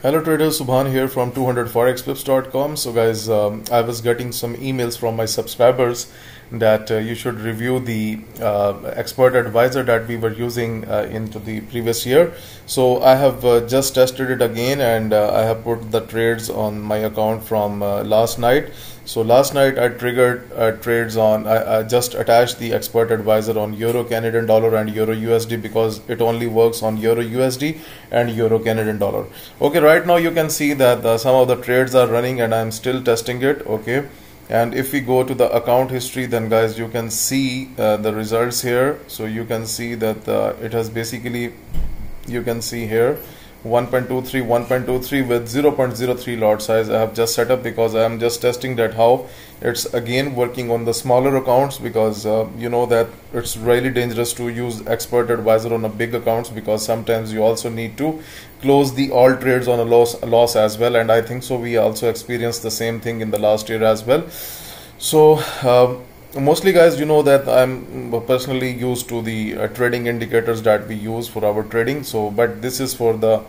Hello traders, Subhan here from 200forexflips.com. So guys, I was getting some emails from my subscribers that you should review the expert advisor that we were using into the previous year. So I have just tested it again, and I have put the trades on my account from last night. So last night I triggered trades on, I just attached the expert advisor on Euro Canadian dollar and Euro USD because it only works on Euro USD and Euro Canadian dollar. Okay, right now you can see that some of the trades are running and I'm still testing it. Okay, and if we go to the account history, then guys, you can see the results here. So you can see that it has basically, you can see here 1.23 with 0.03 lot size I have just set up because I am just testing that how it's again working on the smaller accounts, because you know that it's really dangerous to use expert advisor on a big accounts, because sometimes you also need to close the all trades on a loss as well, and I think so we also experienced the same thing in the last year as well. So mostly guys, you know that I'm personally used to the trading indicators that we use for our trading. So but this is for the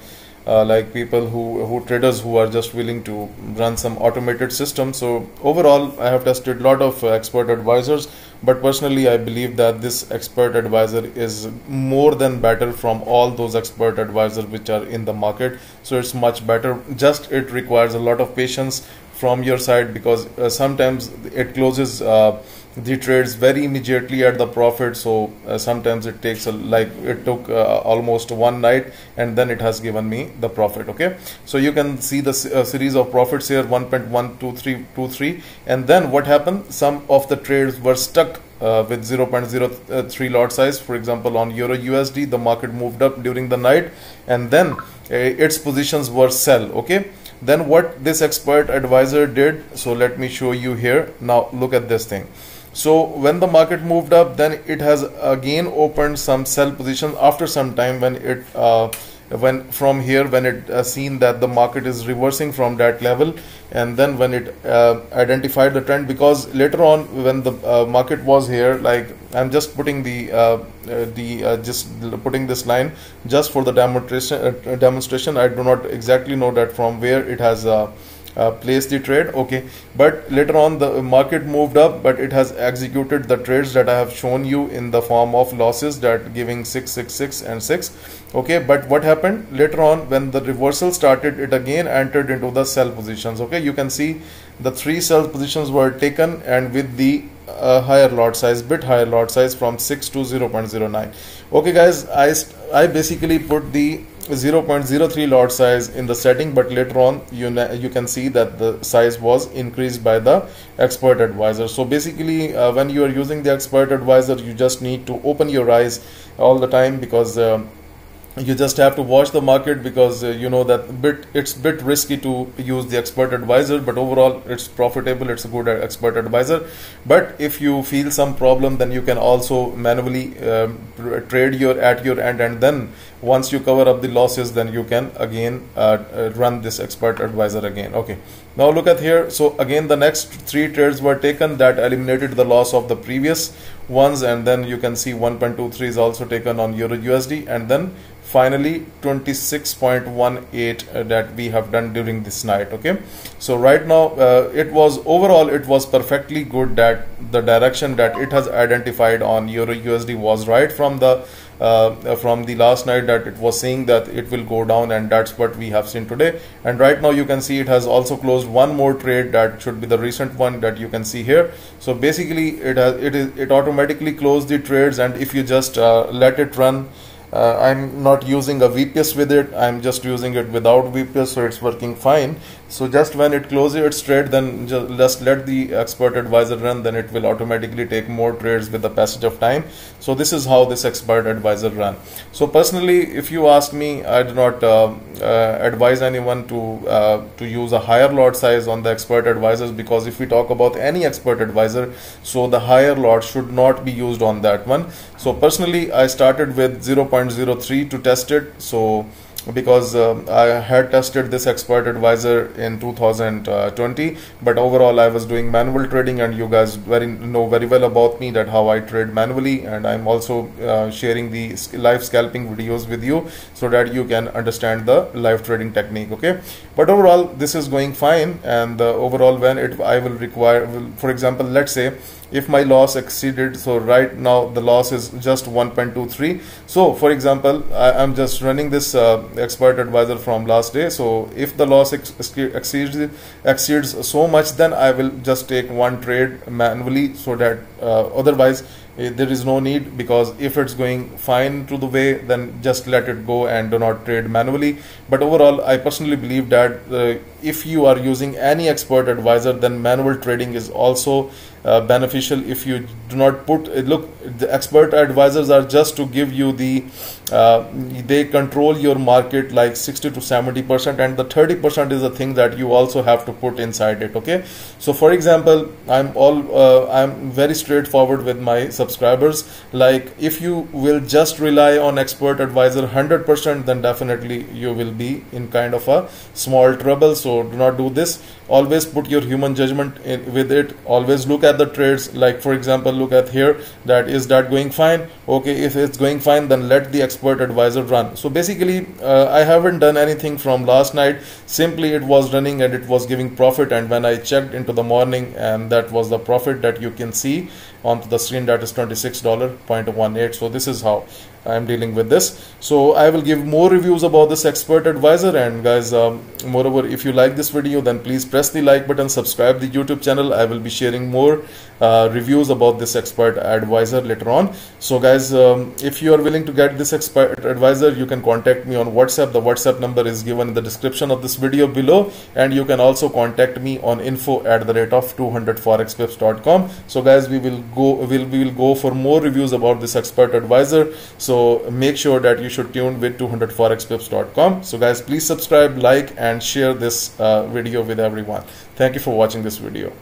like people who traders who are just willing to run some automated system. So overall I have tested a lot of expert advisors, but personally I believe that this expert advisor is more than better from all those expert advisors which are in the market. So it's much better, just it requires a lot of patience from your side, because sometimes it closes the trades very immediately at the profit. So sometimes it takes like it took almost one night and then it has given me the profit. Okay, so you can see the series of profits here, 1.12323, and then what happened, some of the trades were stuck with 0.03 lot size. For example, on Euro USD the market moved up during the night and then its positions were sell. Okay, then what this expert advisor did, so let me show you here. Now look at this thing. So when the market moved up, then it has again opened some sell position after some time, when it when from here when it seen that the market is reversing from that level, and then when it identified the trend, because later on when the market was here, like I'm just putting just putting this line just for the demonstration. I do not exactly know that from where it has place the trade. Okay, but later on the market moved up, but it has executed the trades that I have shown you in the form of losses, that giving 6, 6, 6 and 6. Okay, but what happened later on when the reversal started, it again entered into the sell positions. Okay, you can see the 3 sell positions were taken, and with the higher lot size, bit higher lot size from 6 to 0.09. okay guys, I basically put the 0.03 lot size in the setting, but later on you can see that the size was increased by the expert advisor. So basically when you are using the expert advisor, you just need to open your eyes all the time, because you just have to watch the market, because you know that it's bit risky to use the expert advisor, but overall it's profitable, it's a good expert advisor. But if you feel some problem, then you can also manually trade at your end, and then once you cover up the losses, then you can again run this expert advisor again. Okay, now look at here. So again the next 3 trades were taken that eliminated the loss of the previous ones, and then you can see 1.23 is also taken on Euro USD, and then finally 26.18 that we have done during this night. Okay, so right now it was overall it was perfectly good, that the direction that it has identified on Euro USD was right from the last night, that it was saying that it will go down, and that's what we have seen today. And right now you can see it has also closed one more trade, that should be the recent one that you can see here. So basically it automatically closed the trades, and if you just let it run, I'm not using a VPS with it, I'm just using it without VPS, so it's working fine. So just when it closes its trade, then just let the expert advisor run, then it will automatically take more trades with the passage of time. So this is how this expert advisor run. So personally, if you ask me, I do not advise anyone to use a higher lot size on the expert advisors, because if we talk about any expert advisor, so the higher lot should not be used on that one. So personally I started with 0.03 to test it. So because I had tested this expert advisor in 2020, but overall I was doing manual trading, and you guys know very well about me that how I trade manually, and I'm also sharing the live scalping videos with you so that you can understand the live trading technique. Okay, but overall this is going fine, and overall when I will require, for example, let's say if my loss exceeded, so right now the loss is just 1.23. so for example, I'm just running this expert advisor from last day. So if the loss exceeds so much, then I will just take one trade manually, so that otherwise there is no need, because if it's going fine to the way, then just let it go and do not trade manually. But overall I personally believe that if you are using any expert advisor, then manual trading is also beneficial. If you do not put, look, the expert advisors are just to give you the they control your market like 60 to 70%, and the 30% is the thing that you also have to put inside it. Okay, so for example, I'm very straightforward with my subscribers. Like, if you will just rely on expert advisor 100%, then definitely you will be in kind of a small trouble. So do not do this. Always put your human judgment with it. Always look at the trades. Like, for example, look at here, that is that going fine? Okay, if it's going fine, then let the expert advisor run. So basically I haven't done anything from last night. Simply it was running and it was giving profit, and when I checked into the morning, and that was the profit that you can see onto the screen, that is $26.18. so this is how I'm dealing with this. So I will give more reviews about this expert advisor. And guys, moreover, if you like this video, then please press the like button, subscribe the YouTube channel. I will be sharing more reviews about this expert advisor later on. So guys, if you are willing to get this expert advisor, you can contact me on WhatsApp. The WhatsApp number is given in the description of this video below, and you can also contact me on info@200forexpips.com. so guys, we will go for more reviews about this expert advisor. So make sure that you should tune with 200forexpips.com. so guys, please subscribe, like and share this video with everyone. Thank you for watching this video.